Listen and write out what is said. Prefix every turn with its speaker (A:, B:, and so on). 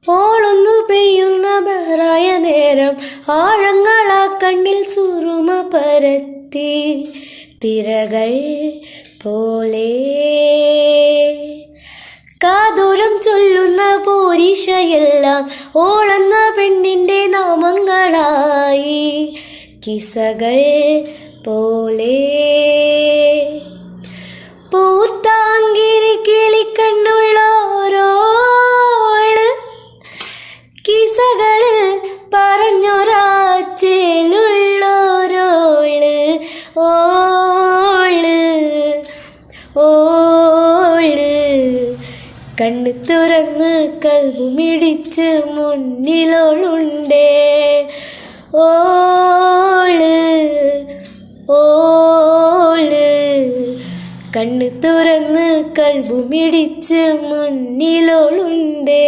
A: ഓളൊന്നു പെയ്യുന്ന ബഹറായ നേരം ആഴങ്ങളാ കണ്ണിൽ സുറുമ പരത്തി തിരകൾ പോലെ കാതൂരം ചൊല്ലുന്ന പോരിഷയെല്ലാം ഓളെന്ന പെണ്ണിൻ്റെ നാമങ്ങളായി കിസകൾ പോലെ പൂത്താങ്കിരി കിളിക്കണ്ണുള്ളോരോള് കിസകളിൽ പറഞ്ഞൊരാച്ചേലുള്ളോരോള് ഓള് ഓള് കണ്ണു തുറന്ന് കൽബുമിടിച്ച് മുന്നിലോളുണ്ടേ ഓള് ഓള് കണ്ണു തുറന്ന് കൽബുമിടിച്ച് മുന്നിലോളുണ്ടേ.